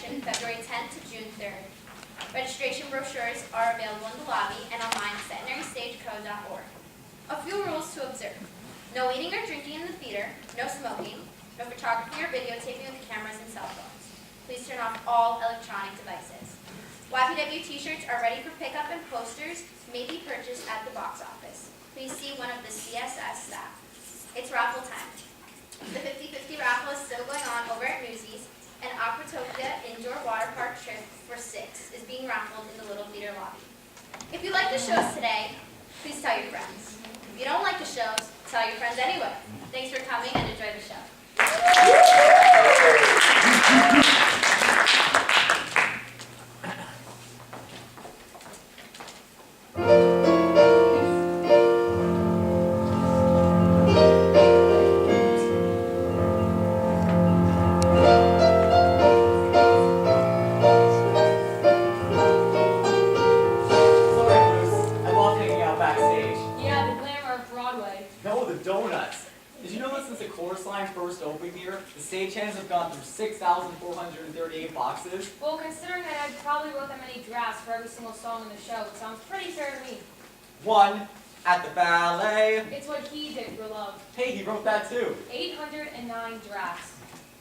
selection February 10th to June 3rd. Registration brochures are available in the lobby and online at centenarystageco.org. A few rules to observe. No eating or drinking in the theater, no smoking, no photography or videotaping with cameras and cell phones. Please turn off all electronic devices. YPW t-shirts are ready for pickup and posters may be purchased at the box office. Please see one of the CSS staff. It's raffle time. The 50-50 raffle is still going on over at Newsies, and Aquatopia Indoor Water Park trip for 6 is being raffled in the Little Theater lobby. If you like the shows today, please tell your friends. If you don't like the shows, tell your friends anyway. Thanks for coming and enjoy the show. First opened here, the stagehands have gone through 6,438 boxes. Well, considering that I probably wrote that many drafts for every single song in the show, it sounds pretty fair to me. One at the ballet. It's what he did for love. Hey, he wrote that too. 809 drafts.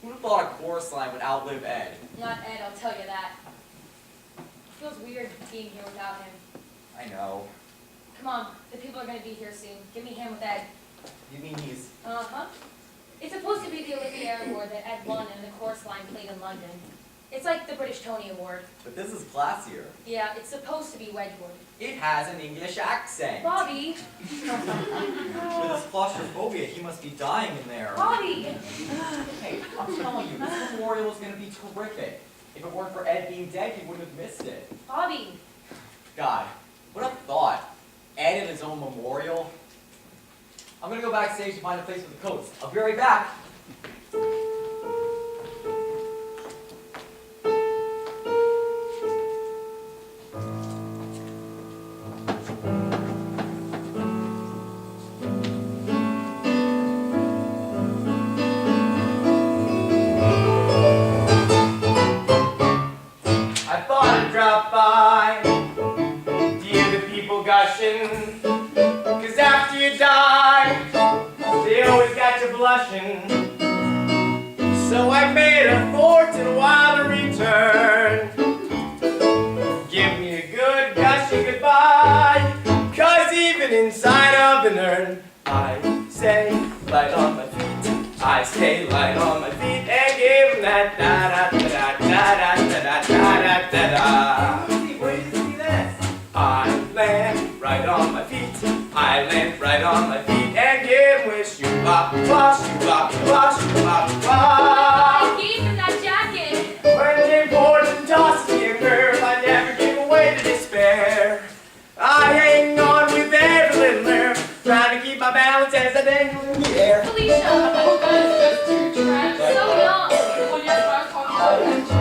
Who would have thought a chorus line would outlive Ed? Not Ed, I'll tell you that. It feels weird being here without him. I know. Come on, the people are going to be here soon. Give me a hand with Ed. You mean he's... Uh-huh. It's supposed to be the Olivia Award that Ed won and the chorus line played in London. It's like the British Tony Award. But this is classier. Yeah, it's supposed to be Wedgwood. It has an English accent. Bobby! With his claustrophobia, he must be dying in there. Bobby! Hey, I'm telling you, this memorial is going to be terrific. If it weren't for Ed being dead, he wouldn't have missed it. Bobby! God, what a thought. Ed and his own memorial. I'm going to go backstage to find a place with the coats. I'll be right back. I thought I'd drop by to hear the people gushing, 'cause after you die, they always got you blushing. So I made a fortune while to return. Give me a good gushy goodbye, 'cause even inside of an urn, I stay light on my feet. I stay light on my feet and give 'em that da-da-da-da-da-da-da-da-da-da-da. Where did you see this? I land right on my feet. I land right on my feet and give wish you bop, wash you bop, wash you bop, I bop. gave him that jacket! When they board and toss me a curve, I never give away to despair. I hang on with every little nerve, trying to keep my balance as I dangle in the air. Felicia! Oh, guys, just too trash. So young! Oh, yes, I was talking about that. I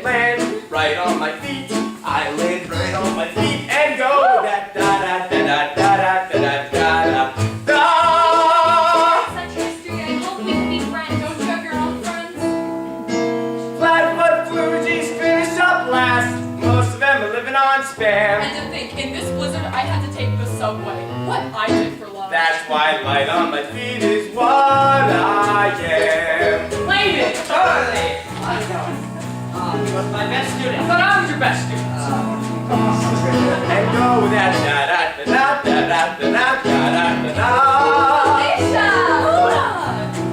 land right on my feet. I land right on my feet and go da da da da da da da da da da. Such history, I hope we can be friends. Don't you have your own friends? Flatfoot Fuji's finish up last. Most of them are living on spam. And to think, in this blizzard, I had to take the subway. What I did for love. That's why light on my feet is what I am. Played it! Charlie! How's it going? He was my best student. I thought I was your best student. And go with that da da da da da da da da da da. Felicia!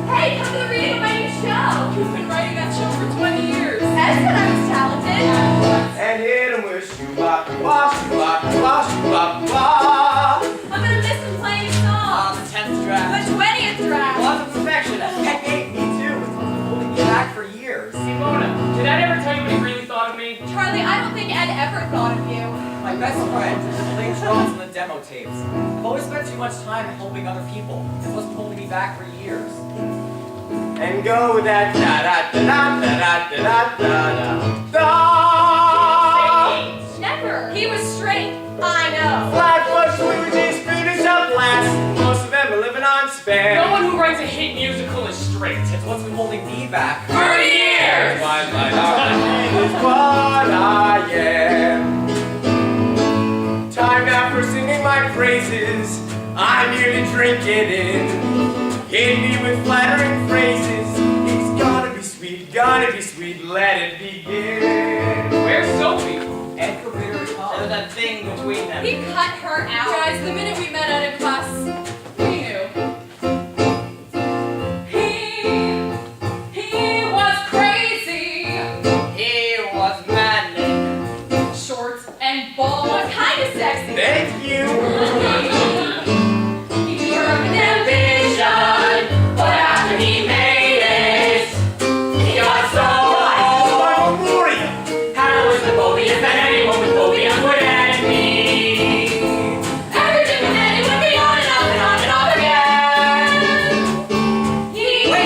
Hey, come to the reading of my new show! You've been writing that show for 20 years. Ed said I was talented. And hit 'em with shoe-bop, wash you bop, wash you bop, bop. I'm gonna miss him playing songs. The 10th draft. The 20th draft. Was a perfectionist. Heck, hey, me too. It's been holding me back for years. Simona, did Ed ever tell you what he really thought of me? Charlie, I don't think Ed ever thought of you. My best friend played drums in the demo tapes. I've always spent too much time helping other people. It's what's been holding me back for years. And go with that da da da da da da da da da. Never. He was straight. I know. Flatfoot Fuji's finish up last. Most of them are living on spam. No one who writes a hit musical is straight. It's what's been holding me back. 30 years! Why light on my feet is what I am. Time now for singing my praises. I'm here to drink it in. Hit me with flattering phrases. It's gonna be sweet, let it begin. Where's Sophie? And for Peter to come. There's that thing between them. He cut her out. Guys, the minute we met out of class, we knew. He was crazy. He was maddening. Short and bald. What kind of sexy? Thank you. He grew up with ambition, but after he made it, he got so Oh, my memorial. How is the phobia that anyone with phobia would envy? Everything with it would be on and off and on and off again. He was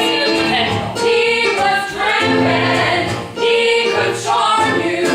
driven. He could charm you.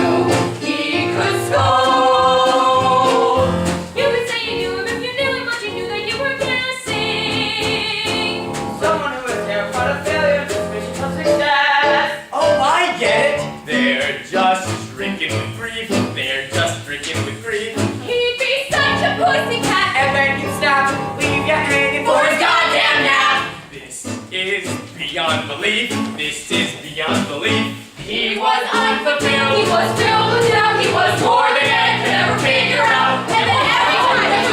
He could scold. You could say you knew him if you knew him, but you knew that you were guessing. Someone who is terrified of failure, suspicious of success. Oh, I get it. They're just drinking with grief. They're just drinking with grief. He'd be such a pussycat. And then you stop, leave you hanging For his goddamn nap. This is beyond belief. This is beyond belief. He was unfulfilled. He was filled with doubt. He was more than Ed could ever figure out. And then every time he was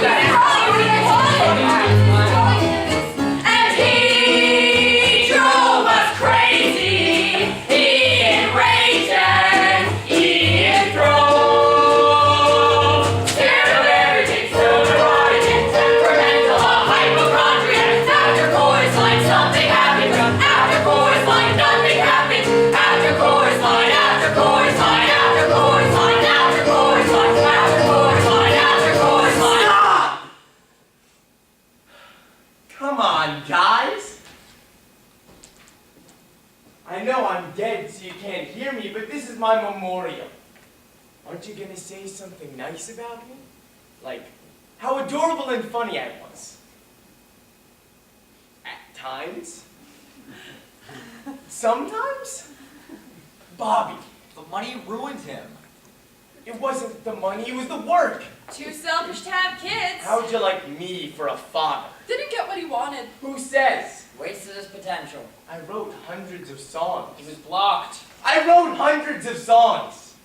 and he drove us crazy. He enraged and he enthroned. Scared of everything, so neurotic and temperamental, a hypochondriac. After chorus line, something happened. After chorus line, nothing happened. After chorus line, after chorus line, after chorus line, after chorus line, after chorus line, after chorus line. Stop! Come on, guys. I know I'm dead, so you can't hear me, but this is my memorial. Aren't you gonna say something nice about me? Like, how adorable and funny I was. At times. Sometimes. Bobby, The money ruined him. it wasn't the money, it was the work. Too selfish to have kids. How'd you like me for a father? Didn't get what he wanted. Who says? Wasted his potential. I wrote hundreds of songs. He was blocked. I wrote hundreds of songs.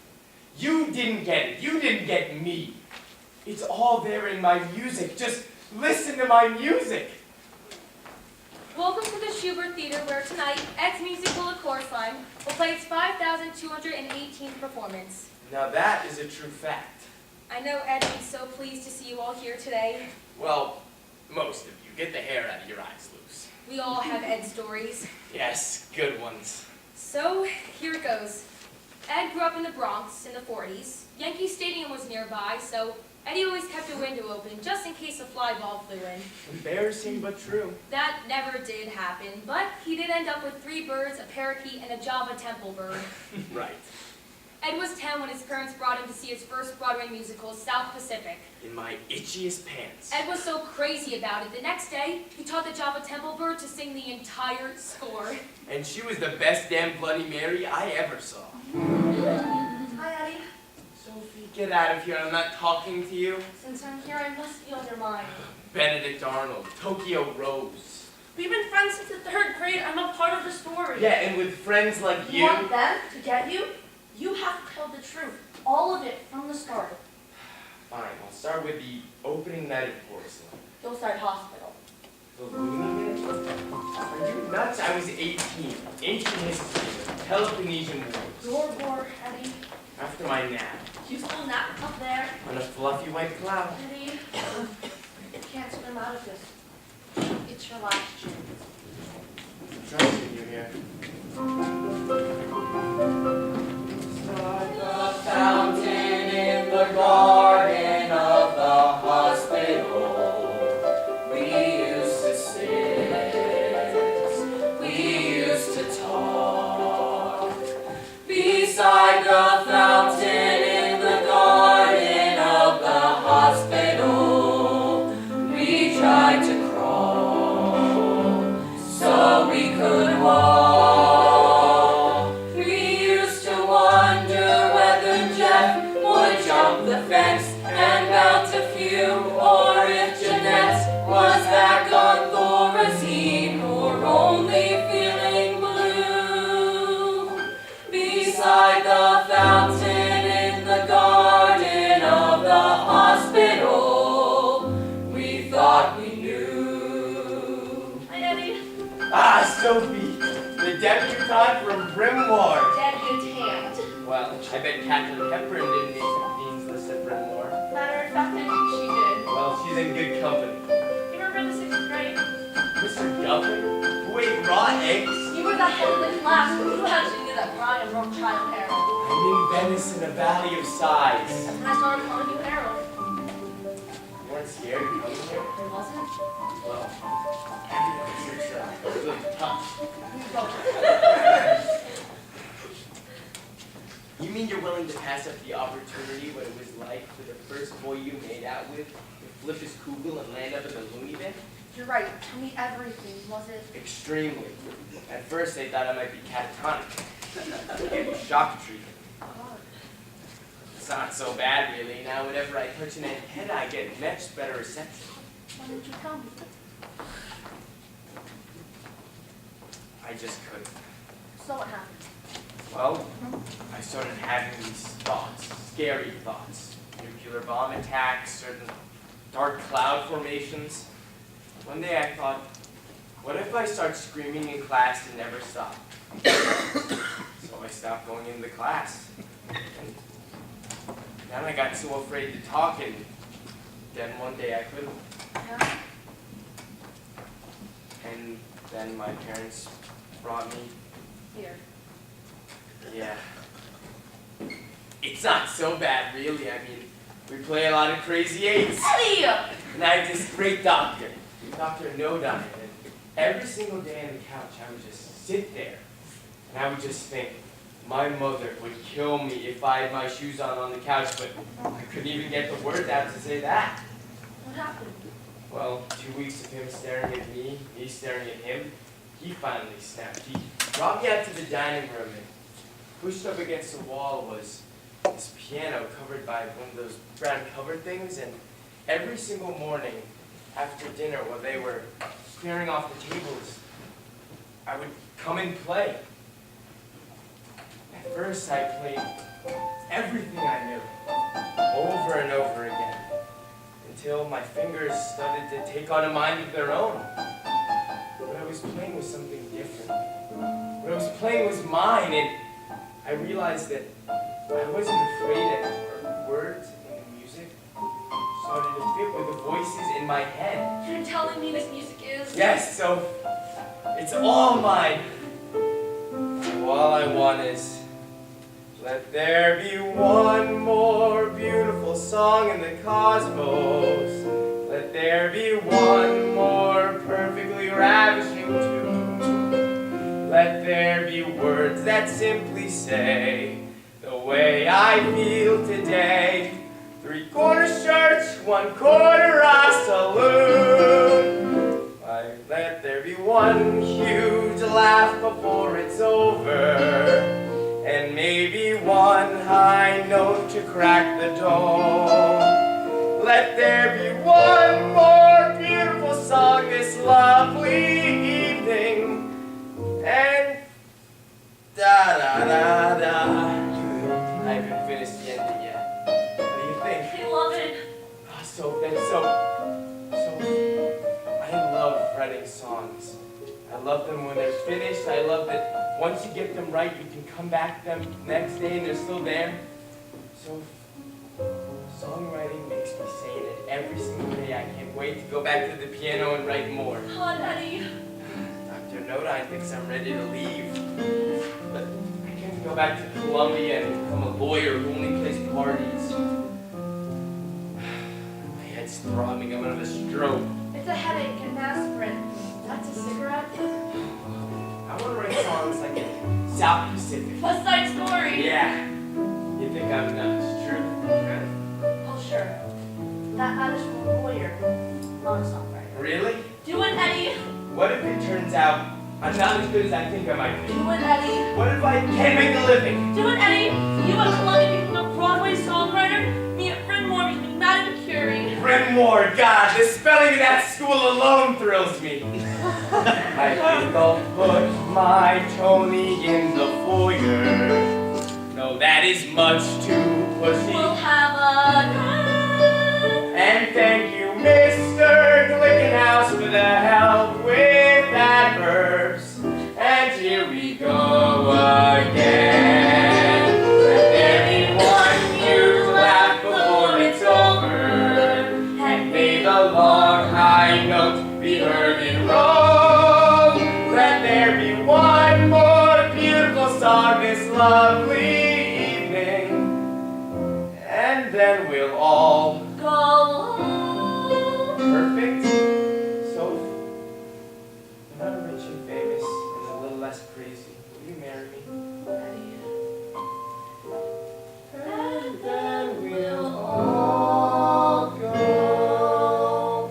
You didn't get it. You didn't get me. It's all there in my music. Just listen to my music. Welcome to the Schubert Theater, where tonight, Ed's musical, A Chorus Line, will play its 5,218th performance. Now that is a true fact. I know Ed will be so pleased to see you all here today. Well, most of you. Get the hair out of your eyes, Luce. We all have Ed stories. Yes, good ones. So, here it goes. Ed grew up in the Bronx in the 40s. Yankee Stadium was nearby, so Eddie always kept a window open just in case a fly ball flew in. Embarrassing but true. That never did happen, but he did end up with 3 birds, a parakeet, and a Java temple bird. Right. Ed was 10 when his parents brought him to see his first Broadway musical, South Pacific. In my itchiest pants. Ed was so crazy about it, the next day, he taught the Java temple bird to sing the entire score. And she was the best damn Bloody Mary I ever saw. Hi, Eddie. Sophie, get out of here. I'm not talking to you. Since I'm here, I must be on your mind. Benedict Arnold, Tokyo Rose. We've been friends since the 3rd grade. I'm a part of the story. Yeah, and with friends like You want them to get you? You have to tell the truth. All of it from the start. Fine, I'll start with the opening night of Chorus Line. Hillside Hospital. The Looney Bin? Are you nuts? I was 18. Ancient history, Peloponnesian Wars. Your war, Eddie. After my nap, You still nap up there, on a fluffy white cloud. Eddie. You can't swim out of this. It's your last chance. I'm trusting you here. Fountain in the garden of the hospital. We used to sit, we used to talk. Beside the fountain in the garden of the hospital, we tried to crawl so we could walk. We used John from Brymore. Dead good hand. Well, I bet Catherine Hepburn didn't make the Queen's list at Brymore. Matter of fact, I think she did. Well, she's in good company. You remember the 6th grade? Mr. Guffin, who ate raw eggs? You were the head of the class. Who actually knew that Brian wrote Child Harold? I'm in Venice in a valley of sighs. That's when I started calling you Harold. You weren't scared of coming here? I wasn't. Well, it's really tough. You mean you're willing to pass up the opportunity what it was like for the first boy you made out with to flip his kugel and land up in the loony bin? You're right. Tell me everything. Was it? Extremely. At first they thought I might be catatonic. Gave me shock treatment. God. It's not so bad really. Now whenever I touch an antenna I get much better reception. Why didn't you tell me? I just couldn't. So what happened? Well, I started having these thoughts, scary thoughts. Nuclear bomb attacks, certain dark cloud formations. One day I thought, what if I start screaming in class and never stop? So I stopped going into class. And then I got so afraid to talk, and then one day I couldn't. Yeah. And then my parents brought me. Here. Yeah. It's not so bad, really. I mean, we play a lot of crazy eights. Eddie! And I have this great doctor, Dr. No Dime. And every single day on the couch, I would just sit there. And I would just think, my mother would kill me if I had my shoes on the couch, but I couldn't even get the words out to say that. What happened? Well, 2 weeks of him staring at me staring at him, he finally snapped. He brought me out to the dining room, and pushed up against the wall was this piano covered by one of those brown cover things, and every single morning after dinner while they were clearing off the tables, I would come and play. At first I played everything I knew, over and over again, until my fingers started to take on a mind of their own. What I was playing was something different. What I was playing was mine, and I realized that I wasn't afraid anymore. Words and the music started to fit with the voices in my head. You're telling me this music is? Yes, so it's all mine. So all I want is, let there be one more beautiful song in the cosmos. Let there be one more perfectly ravishing tune. Let there be words that simply say the way I feel today. 3/4 church, 1/4 a saloon. Let there be one huge laugh before it's over, and maybe one high note to crack the dome. Let there be one more beautiful song this lovely evening, and da-da-da-da. I haven't finished the ending yet. What do you think? I love it. So I love writing songs. I love them when they're finished. I love that once you get them right, you can come back to them next day and they're still there. So songwriting makes me sane, and every single day I can't wait to go back to the piano and write more. Come on, Eddie. Dr. Nodine thinks I'm ready to leave, but I can't go back to Columbia and become a lawyer who only plays parties. My head's throbbing. I'm gonna have a stroke. It's a headache and aspirin. That's a cigarette? I want to write songs like in South Pacific. West Side Story. Yeah. You think I'm nuts, true? Oh, sure. That matters for a lawyer, not a songwriter. Really? Do it, Eddie. What if it turns out I'm not as good as I think I might be? Do it, Eddie. What if I can't make a living? Do it, Eddie. You at Columbia become a Broadway songwriter. Me at Bryn Mawr becoming Madame Curie. Bryn Mawr, God, the spelling of that school alone thrills me. I think I'll put my Tony in the foyer. No, that is much too pushy. We'll have a night. And thank you, Mr. Glickenhaus, for the help with adverbs. And here we go. then we'll all Go home. perfect. So, when I'm rich and famous and a little less crazy, will you marry me? And then we'll all go home.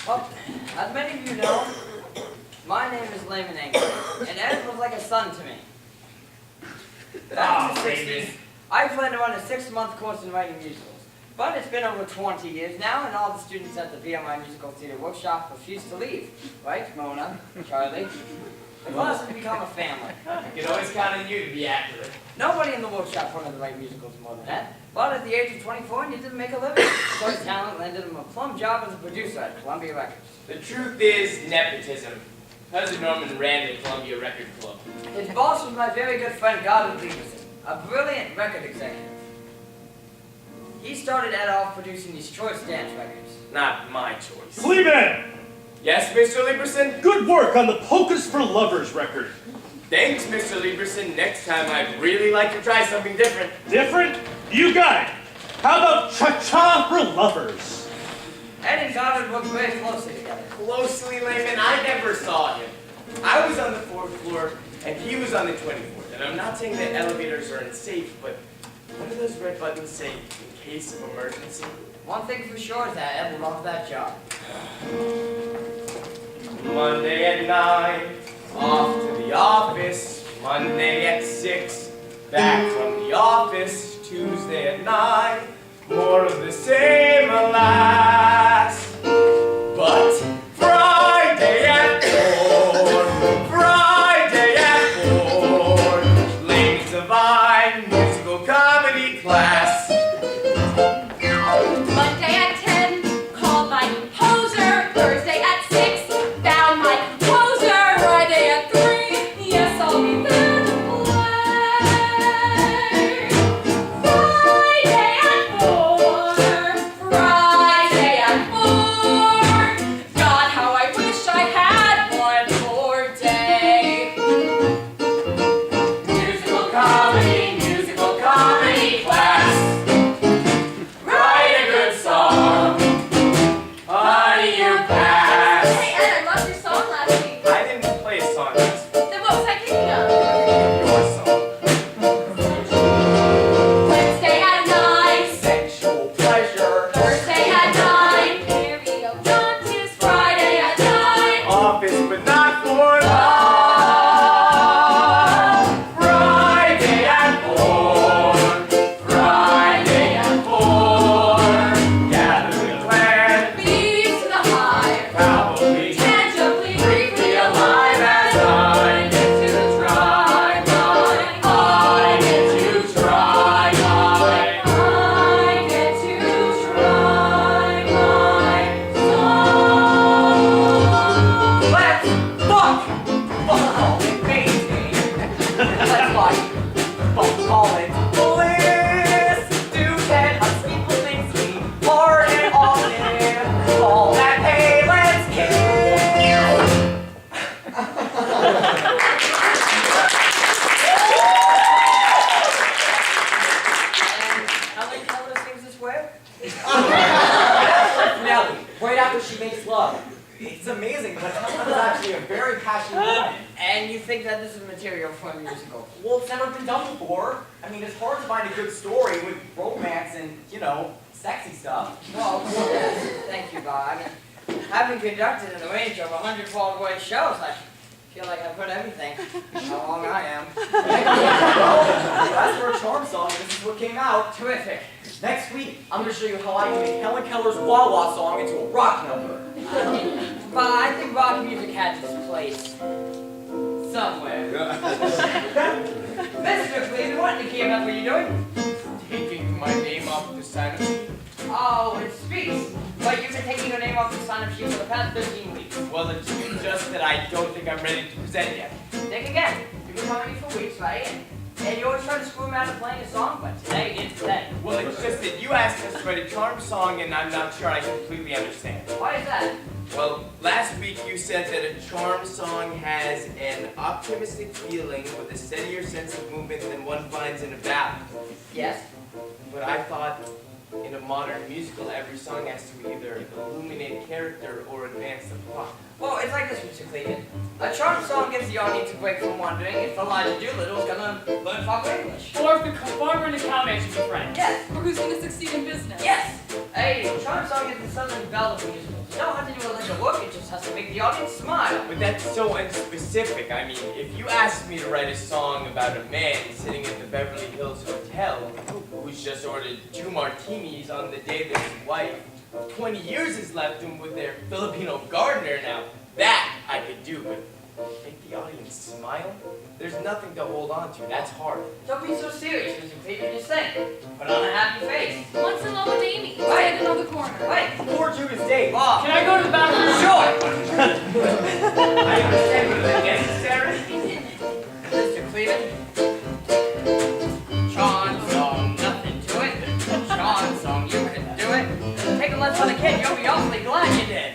Well, as many of you know, my name is Layman Angle, and Ed was like a son to me. Back in the 60s, I planned to run a 6-month course in writing musicals. But it's been over 20 years now, and all the students at the BMI Musical Theater Workshop refuse to leave. Right, Mona, Charlie? The class has become a family. I can always count on you to be accurate. Nobody in the workshop wanted to write musicals more than that. But at the age of 24, he didn't make a living. So his talent landed him a plum job as a producer at Columbia Records. The truth is nepotism. Cousin Norman ran the Columbia Record Club. His boss was my very good friend Goddard Lieberson, a brilliant record executive. He started Ed off producing these choice dance records. Not my choice. Cleveland! Yes, Mr. Lieberson? Good work on the Pocus for Lovers record. Thanks, Mr. Lieberson. Next time I'd really like to try something different. Different? You got it. How about Cha-Cha for Lovers? Ed and Goddard worked very closely together. Closely, Layman, I never saw him. I was on the 4th floor, and he was on the 24th. And I'm not saying that elevators are unsafe, but what do those red buttons say in case of emergency? One thing for sure is that Ed loved that job. Monday at 9, off to the office. Monday at 6, back from the office. Tuesday at 9, more of the same, alas. But Friday at 4, Friday at 4, Ladies of I, musical comedy class. Monday at 10, called my composer. Thursday at 6, found my composer. Friday at 3, yes, I'll be there to play. Friday at 4, Friday at 4. God, how I wish I had one more day. Musical comedy class. Write a good song. Honey, you pass. Hey, Ed, I loved your song last week. I didn't play a song. It's Then what was I thinking of? your song. Wednesday at 9. Sexual pleasure. Thursday at 9, periodontist. Friday at 9, Office, but not for long. Friday at 4. Friday at 4. Gather the clan. leaves to the hive, Probably tangibly, briefly alive as I get to try my. I get to try my. I get to try my song. Let's call it painting. Let's call it bliss. Do that us people think we are and all in. All that hey, let's And Helen Keller sings this way. Nelly, right after she makes love. It's amazing, but Helen is actually a very passionate woman. And you think that this is material for a musical? Well, it's never been done before. I mean, it's hard to find a good story with romance and, you know, sexy stuff. Well, yes. Thank you, Bob. I mean, having conducted and arranged over 100 Broadway shows, I feel like I've heard everything. How long I am. Well, that's for a charm song, and this is what came out. Terrific. Next week, I'm going to show you how I can make Helen Keller's Wah Wah song into a rock number. But I think rock music has its place somewhere. Mr. Cleveland, what in the KMF are you doing? Taking my name off the sign of. Oh, it speaks. But you've been taking your name off the sign-up sheet for the past 15 weeks. Well, it's just that I don't think I'm ready to present yet. Think again. You've been coming for weeks, right? And you always try to screw me out of playing a song, but today is today. Well, it's just that you asked us to write a charm song, and I'm not sure I completely understand. Why is that? Well, last week you said that a charm song has an optimistic feeling with a steadier sense of movement than one finds in a ballad. Yes. But I thought in a modern musical, every song has to either illuminate character or advance the plot. Well, it's like this, Mr. Cleveland. A charm song gives the audience a break from wondering if Elijah Doolittle's gonna learn proper English. Or if the farmer and the cowman should be friends. Yes. Or who's going to succeed in business? Yes. A charm song is the Southern Belle of musicals. You don't have to do a lick of work, it just has to make the audience smile. But that's so unspecific. I mean, if you asked me to write a song about a man sitting at the Beverly Hills Hotel who's just ordered 2 martinis on the day that his wife of 20 years has left him with their Filipino gardener, now that I could do, but make the audience smile? There's nothing to hold on to. That's hard. Don't be so serious, Mr. Cleveland. Just think. Put on a happy face. Once in love with Amy. Right. Stand on the corner. Wait. Poor Judas Dave. Bob. Can I go to the bathroom? Sure. I understand, but is it necessary? Mr. Cleveland. Charm song, nothing to it. Charm song, you can do it. Take a lesson on the kid, you'll be awfully glad you did.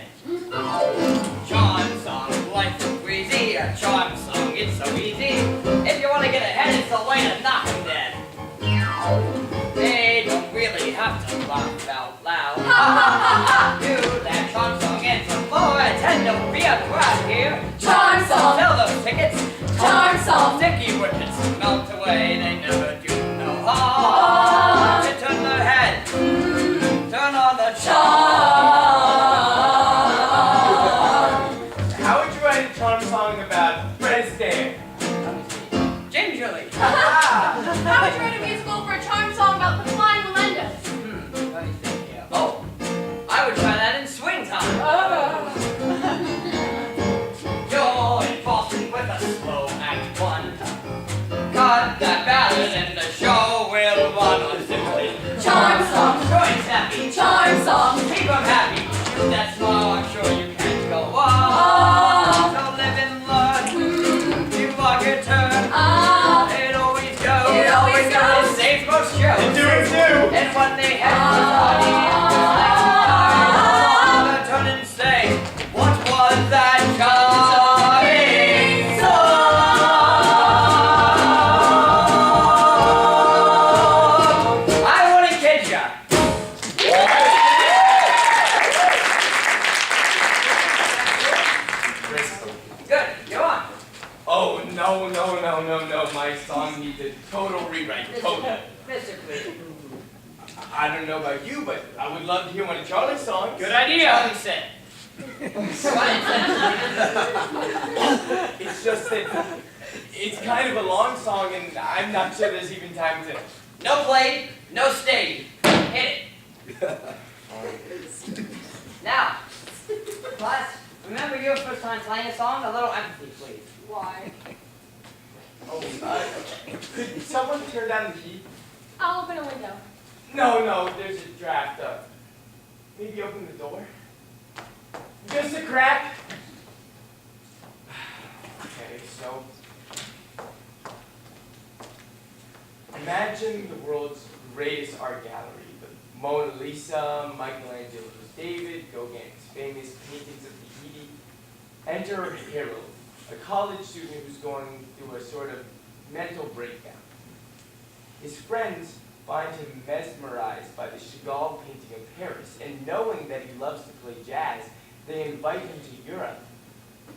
Charm song, life is breezy. A charm song, it's so easy. If you want to get ahead, it's the way to knock him dead. They don't really have to laugh out loud. Do that charm song and some more. Attend, don't be a crowd here. Charm song. Sell those tickets. Charm song. Sticky wickets melt away, they never do no harm. To turn their head, turn on the charm. How would you write a charm song about Fred Astaire? Gingerly. How would you write a musical for a charm song about the Flying Melendez? Let me think here. Oh, I would try that in swing time. You're in Boston with a slow act 1. Cut that ballad and the show will run on simply. Charm song. Joy's happy. Charm song. Keep 'em happy. Shoot that smile, I'm sure you can't go on. So live and learn. You log your turn. It always goes. It always goes. It saves most shows. Do it too! And when they have the turn and say, what was that charming song? I wouldn't kid ya. Crystal. Good, go on. Oh, no. My song needs a total rewrite. Total. Mr. Cleveland. I don't know about you, but I would love to hear one of Charlie's songs. Good idea. Charlie said. It's just that it's kind of a long song, and I'm not sure there's even time to... No played, no stayed. Hit it. Now, class, remember your first time playing a song? A little empathy, please. Why? Oh, could someone turn down the heat? I'll open a window. No, there's a draft up. Maybe open the door? Just a crack? Okay, so... Imagine the world's greatest art gallery. The Mona Lisa, Michelangelo's David, Gauguin's famous paintings of Tahiti. Enter Harold, a college student who's going through a sort of mental breakdown. His friends find him mesmerized by the Chagall painting of Paris, and knowing that he loves to play jazz, they invite him to Europe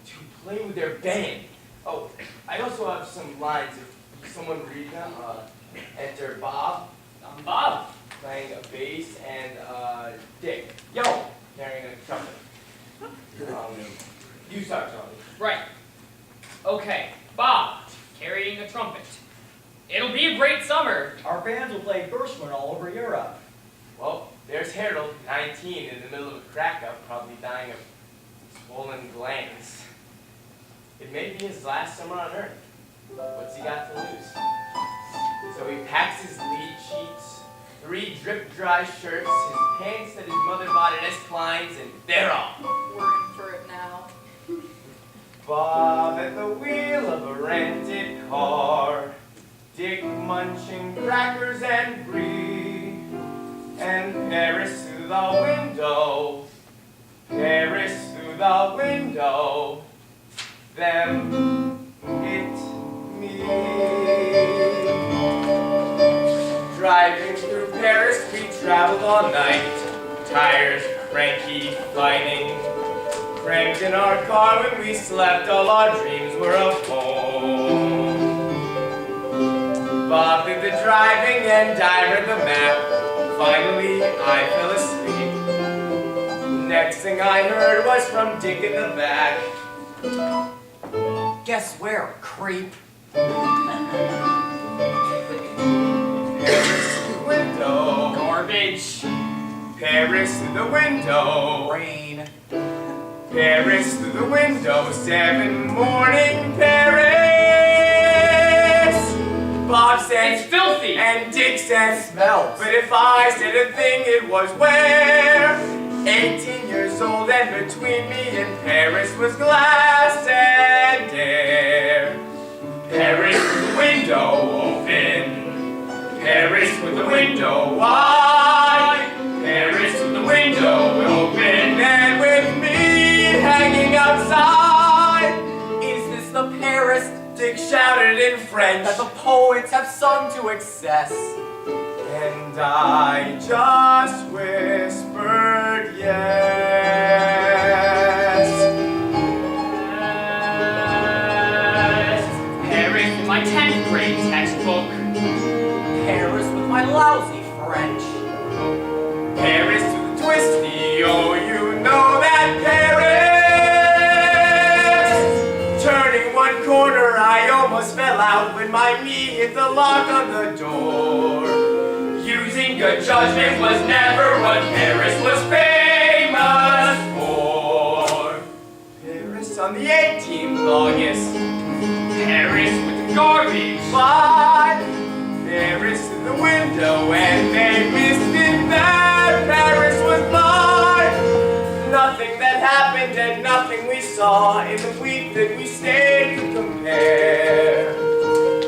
to play with their band. Oh, I also have some lines. If someone read them, enter Bob. I'm Bob. Playing a bass, and Dick. Yo, carrying a trumpet. You start, Charlie. Right. Okay, Bob, carrying a trumpet. It'll be a great summer. Our bands will play Gershwin all over Europe. Well, there's Harold, 19, in the middle of a crack-up, probably dying of swollen glands. It may be his last summer on Earth. What's he got to lose? So he packs his lead sheets, 3 drip-dry shirts, his pants that his mother bought at S. Klein's, and they're off. We're in for it now. Bob at the wheel of a rented car, Dick munching crackers and brie, and Paris through the window, Paris through the window, them hit me. Driving through Paris, we traveled all night, tires cranky, fighting. Cranked in our car when we slept, all our dreams were of home. Bob did the driving and I read the map. Finally, I fell asleep. Next thing I heard was from Dick in the back. Guess where, creep? Paris through the window. Garbage. Paris through the window. Rain. Paris through the window, 7 morning Paris. Bob said, It's filthy. and Dick said, Smells. but if I said a thing, it was where. 18 years old, and between me and Paris was glass and air. Paris with the window open, Paris with the window wide, Paris with the window open, and with me hanging outside. Is this the Paris? Dick shouted in French That the poets have sung to excess. and I just whispered yes. Yes. Paris with my 10th grade textbook. Paris with my lousy French. Paris to the twisty, oh you know that Paris. Turning one corner, I almost fell out when my knee hit the lock on the door. Using good judgment was never what Paris was famous for. Paris on the 18th August, Paris with the garbage. but Paris to the window, and they missed it that Paris was mine. Nothing that happened and nothing we saw in the week that we stayed to compare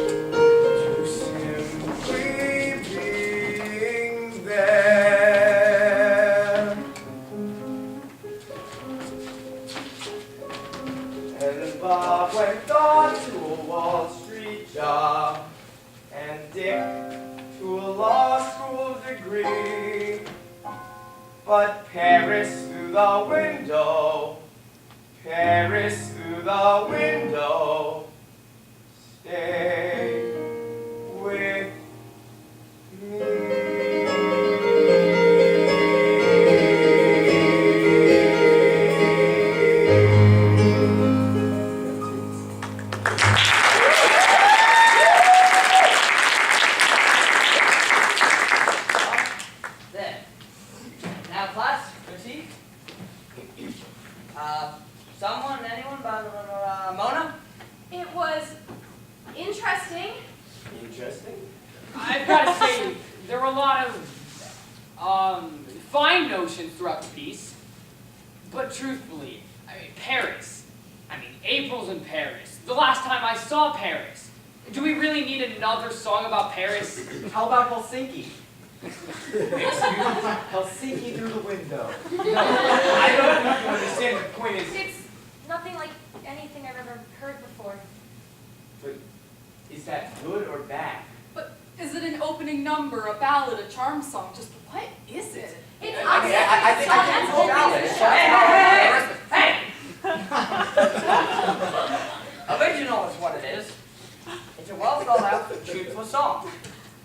to simply being there. And Bob went on to a Wall Street job, and Dick to a law school degree. But Paris through the window, Paris through the window, stay with There. Now, class, proceed. Anyone? Mona? It was interesting. Interesting. I've got to say, there were a lot of fine notions throughout the piece, but truthfully, Paris. April's in Paris. The last time I saw Paris. Do we really need another song about Paris? How about Helsinki? Helsinki through the window. I don't think you understand. The point is, It's nothing like anything I've ever heard before. is that good or bad? But is it an opening number, a ballad, a charm song? Just what is it? It's I think it's a ballad. Hey! Original is what it is. It's a well thought out, truthful song.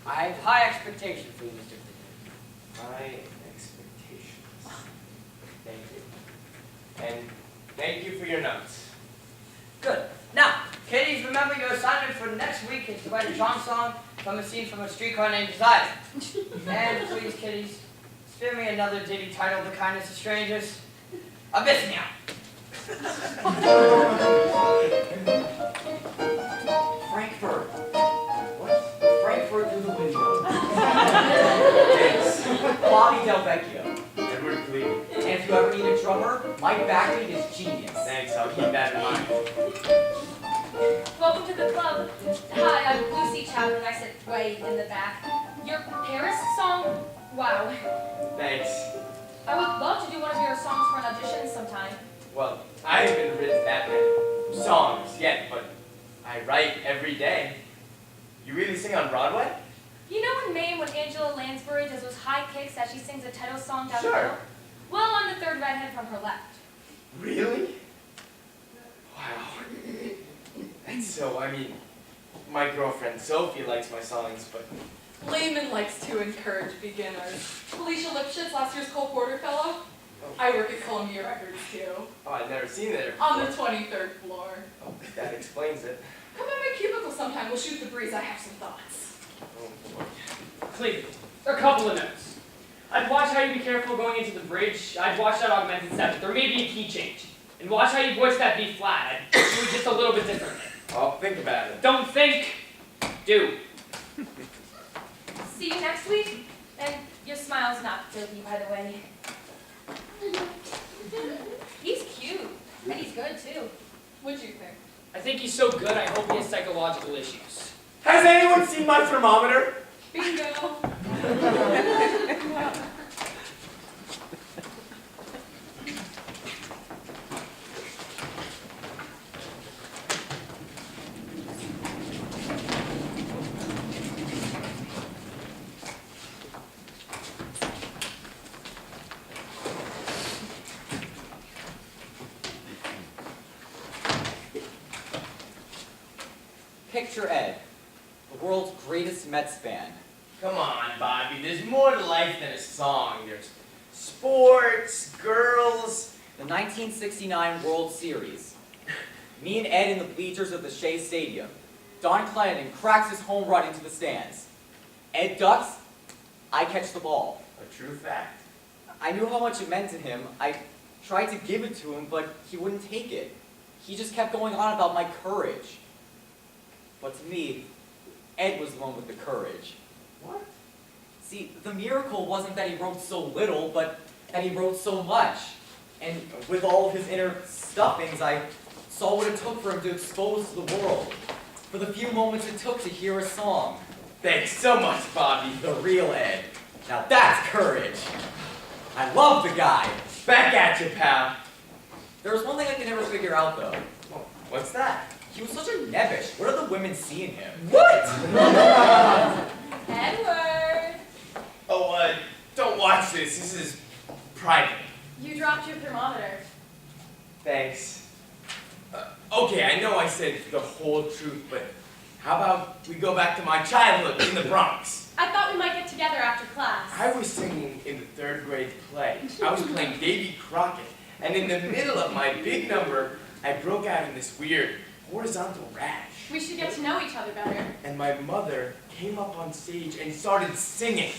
I have high expectations for you, Mr. My expectations. Thank you. And thank you for your notes. Good. Now, kiddies, remember your assignment for next week is to write a charm song from a scene from A Streetcar Named Desire. And please, kiddies, spare me another ditty titled The Kindness of Strangers. Abyssnia. Frankfurt. What? Frankfurt through the window. Bobby Del Vecchio. Edward Cleveland. And if you ever need a drummer, Mike Bagley is genius. Thanks, I'll keep that in mind. Welcome to the club. Hi, I'm Lucy Chapman. I sit way in the back. Your Paris song? Wow. Thanks. I would love to do one of your songs for an audition sometime. Well, I haven't written that many songs yet, but I write every day. You really sing on Broadway? You know in May when Angela Lansbury does those high kicks as she sings a title song down the Sure. hill? Well, I'm the third redhead from her left. Really? Wow. That's so, I mean, my girlfriend Sophie likes my songs, but Lehman likes to encourage beginners. Felicia Lipschitz, last year's Cole Porter Fellow. I work at Columbia Records too, oh, I've never seen it. on the 23rd floor. Oh, that explains it. Come by my cubicle sometime, we'll shoot the breeze, I have some thoughts. Oh, boy. Cleveland, a couple of notes. I'd watch how you be careful going into the bridge. I'd watch that augmented seventh, or maybe a key change. And watch how you voice that B flat. I'd do it just a little bit differently. I'll think about it. Don't think, do. See you next week. And your smile's not filthy, by the way. He's cute. And he's good, too. What'd you think? I think he's so good, I hope he has psychological issues. Has anyone seen my thermometer? Bingo! Picture Ed, the world's greatest Mets fan. Come on, Bobby. There's more to life than a song. There's sports, girls. The 1969 World Series. Me and Ed in the bleachers of the Shea Stadium. Don Clennon cracks his home run into the stands. Ed ducks, I catch the ball. A true fact. I knew how much it meant to him. I tried to give it to him, but he wouldn't take it. He just kept going on about my courage. But to me, Ed was the one with the courage. What? See, the miracle wasn't that he wrote so little, but that he wrote so much. And with all of his inner stuffings, I saw what it took for him to expose to the world. For the few moments it took to hear a song. Thanks so much, Bobby. The real Ed. Now that's courage. I love the guy. Back at you, pal. There was one thing I could never figure out, though. What's that? He was such a nebbish. What are the women seeing him? What? Edward! Oh, don't watch this. This is private. You dropped your thermometer. Thanks. Okay, I know I said the whole truth, but how about we go back to my childhood in the Bronx? I thought we might get together after class. I was singing in the 3rd grade play. I was playing Davy Crockett, and in the middle of my big number, I broke out in this weird horizontal rash. We should get to know each other better. And my mother came up on stage and started singing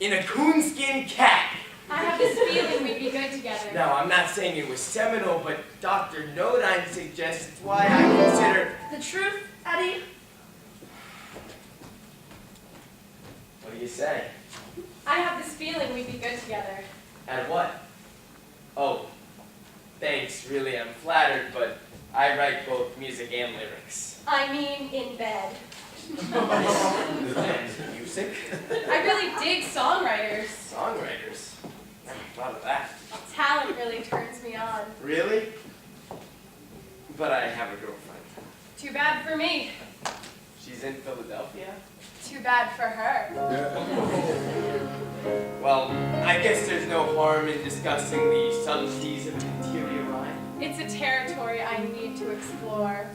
in a coonskin cap. I have this feeling we'd be good together. Now, I'm not saying it was seminal, but Dr. Nodine suggests it's why I consider... The truth, Eddie? What do you say? I have this feeling we'd be good together. At what? Oh, thanks, really, I'm flattered, but I write both music and lyrics. I mean, in bed. And music? I really dig songwriters. Songwriters? Never thought of that. Talent really turns me on. Really? But I have a girlfriend. Too bad for me. She's in Philadelphia. Too bad for her. Well, I guess there's no harm in discussing the subtleties of an interior rhyme. It's a territory I need to explore.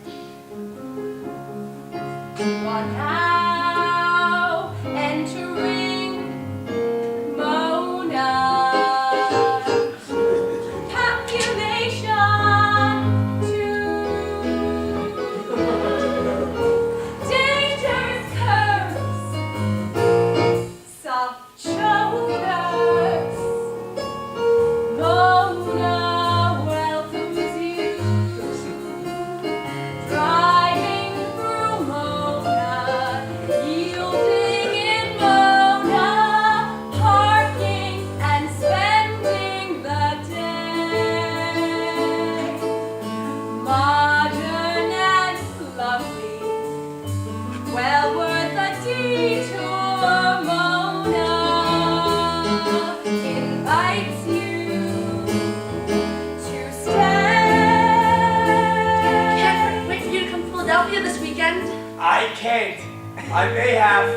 One now entering Mona. Population 2. Dangerous curves. Soft shoulders. Mona welcomes you. Driving through Mona. can't. I may have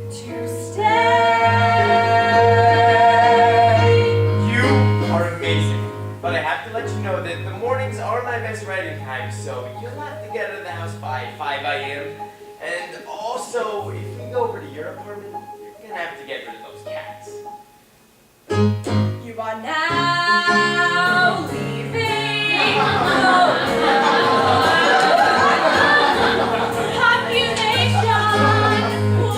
To stay. You are amazing, but I have to let you know that the mornings are my best writing time, so you'll have to get out of the house by 5 a.m. And also, if we go over to your apartment, you're gonna have to get rid of those cats. You are now leaving. Population 1.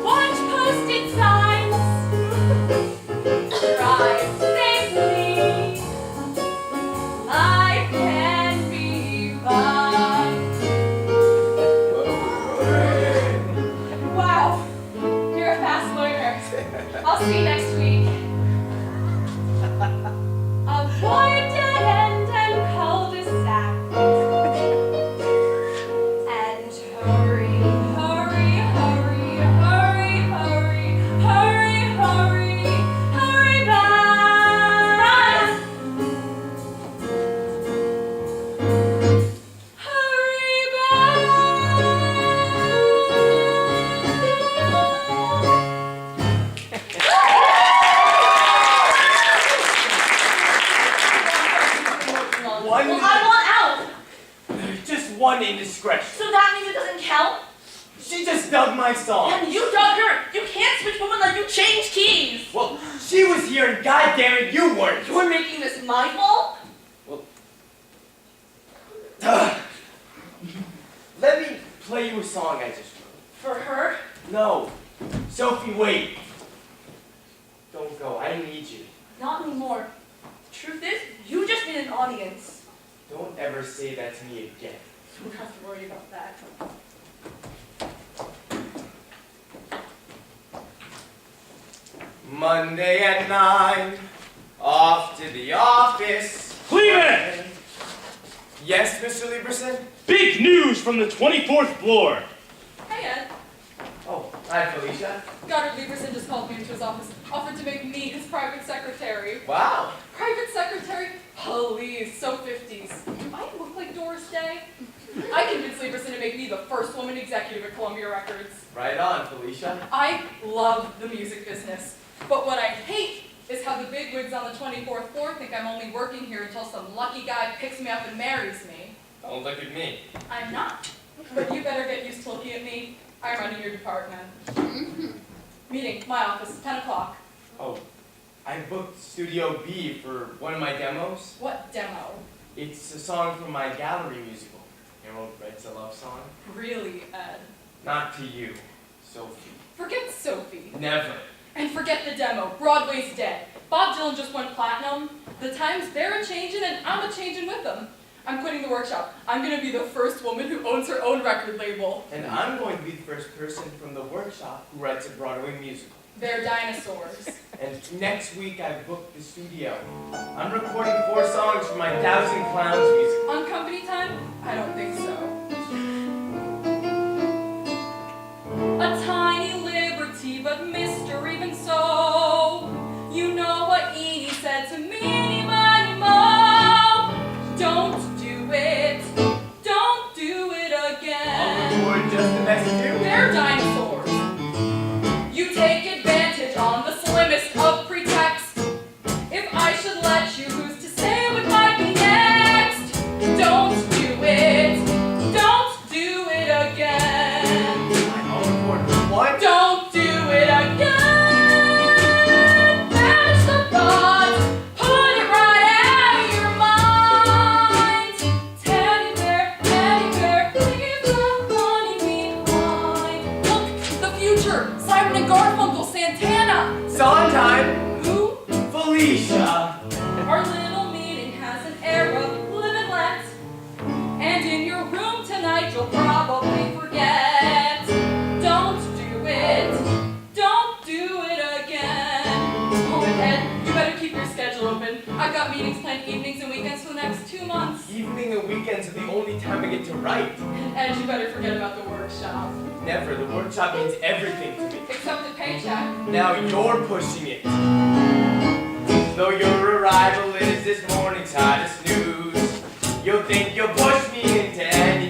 Watch posted signs. Drive safely. I can be fine. Wow, you're a fast learner. I'll see you next week. Avoid dead end and cul-de-sac. And hurry, hurry, hurry, hurry, hurry, hurry, hurry, hurry back. Hurry One, Well, I want out. just one indiscretion. So that means it doesn't count? She just dug my song. And you dug her. You can't switch women like you change keys. Well, she was here and goddammit, you weren't. You're making this my fault? Ugh. Let me play you a song I just wrote. For her? No. Sophie, wait. Don't go. I need you. Not anymore. Truth is, you just need an audience. Don't ever say that to me again. You don't have to worry about that. Monday at 9, off to the office. Cleveland! Yes, Mr. Lieberson? Big news from the 24th floor. Hey, Ed. Oh, hi, Felicia. Goddard Lieberson just called me into his office, offered to make me his private secretary. Wow. Private secretary? Please, so 50s. Do I look like Doris Day? I convinced Lieberson to make me the first woman executive at Columbia Records. Right on, Felicia. I love the music business, but what I hate is how the bigwigs on the 24th floor think I'm only working here until some lucky guy picks me up and marries me. Don't look at me. I'm not. But you better get used to looking at me. I'm running your department. Meeting, my office, 10 o'clock. Oh, I booked Studio B for one of my demos. What demo? It's a song from my gallery musical. Harold writes a love song. Really, Ed? Not to you, Sophie. Forget Sophie. Never. And forget the demo. Broadway's dead. Bob Dylan just went platinum. The times they're a-changin' and I'm a-changin' with them. I'm quitting the workshop. I'm gonna be the first woman who owns her own record label. And I'm going to be the first person from the workshop who writes a Broadway musical. They're dinosaurs. And next week I booked the studio. I'm recording 4 songs for my Thousand Clowns musical. On company time? I don't think so. A tiny liberty, but mister, even so. You know what Edie said to me, money, mo. Don't do it. Don't do it again. I'll record just the best you. They're dinosaurs. You take advantage on the slimmest of pretext. If I should let you, who's to say what might be next? Don't do it. Don't do it again. I'll record one. Don't do it again. Banish the thought. Put it right out of your mind. Teddy bear, leave the money behind. Look, the future. Simon and Garfunkel, Santana. Sondheim. Who? Felicia. Our little meeting has an air of live and let. And in your room tonight you'll probably forget. Don't do it. Don't do it again. Oh, and Ed, you better keep your schedule open. I've got meetings planned evenings and weekends for the next 2 months. Evening and weekends are the only time I get to write. And Ed, you better forget about the workshop. Never. The workshop means everything to me. Except the paycheck. Now you're pushing it. Though your arrival is this morning's hottest news, you'll think you'll push me into any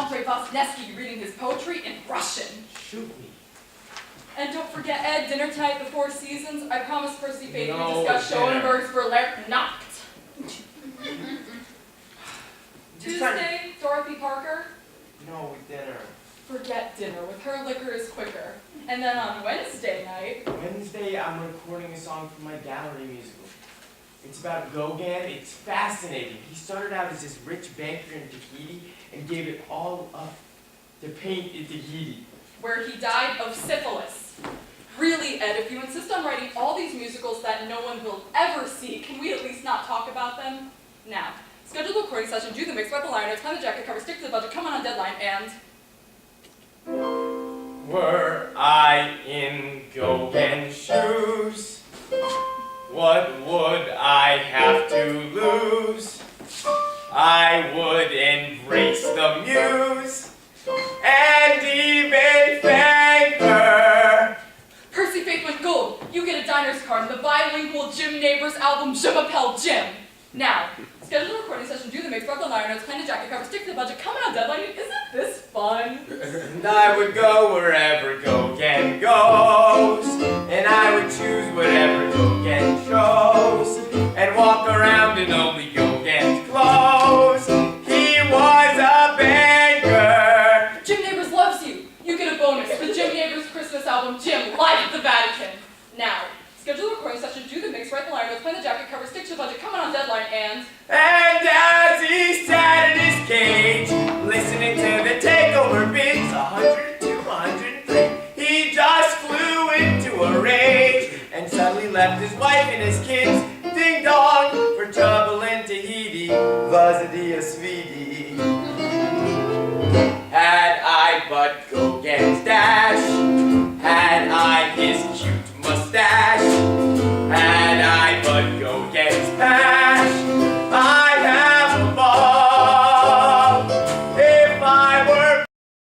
Andrei Vosnesky reading his poetry in Russian. Shoot me. And don't forget, Ed, dinner tonight at the Four Seasons. I promised Percy Payton No, to discuss dinner. Schoenberg's Verlehrte Nacht. Just trying to- Tuesday, Dorothy Parker. No, dinner. Forget dinner. With her, liquor is quicker. And then on Wednesday night, Wednesday, I'm recording a song for my gallery musical. It's about Gauguin. It's fascinating. He started out as this rich banker in Tahiti and gave it all up to paint in Tahiti. where he died of syphilis. Really, Ed, if you insist on writing all these musicals that no one will ever see, can we at least not talk about them? Now, schedule the recording session, do the mix, write the liner notes, find the jacket cover, stick to the budget, come on deadline, and... Were I in Gauguin's shoes, what would I have to lose? I would embrace the muse and even thank her. Percy Faith went gold. You get a diner's card and the bilingual Jim Neighbors album, Je m'appelle Jim. Now, schedule the recording session, do the mix, write the liner notes, plan the jacket cover, stick to the budget, come on deadline. Isn't this fun? And I would go wherever Gauguin goes, and I would choose whatever Gauguin chose, and walk around in only Gauguin's clothes. He was a banker. Jim Neighbors loves you. You get a bonus. The Jim Neighbors Christmas album, Jim, live at the Vatican. Now, schedule the recording session, do the mix, write the liner notes, plan the jacket cover, stick to the budget, come on deadline, and... And as he sat in his cage, listening to the takeover bids, 102, 103, he just flew into a rage, and suddenly left his wife and his kids, ding dong, for trouble in Tahiti, vas a dia sweetie. Had I but go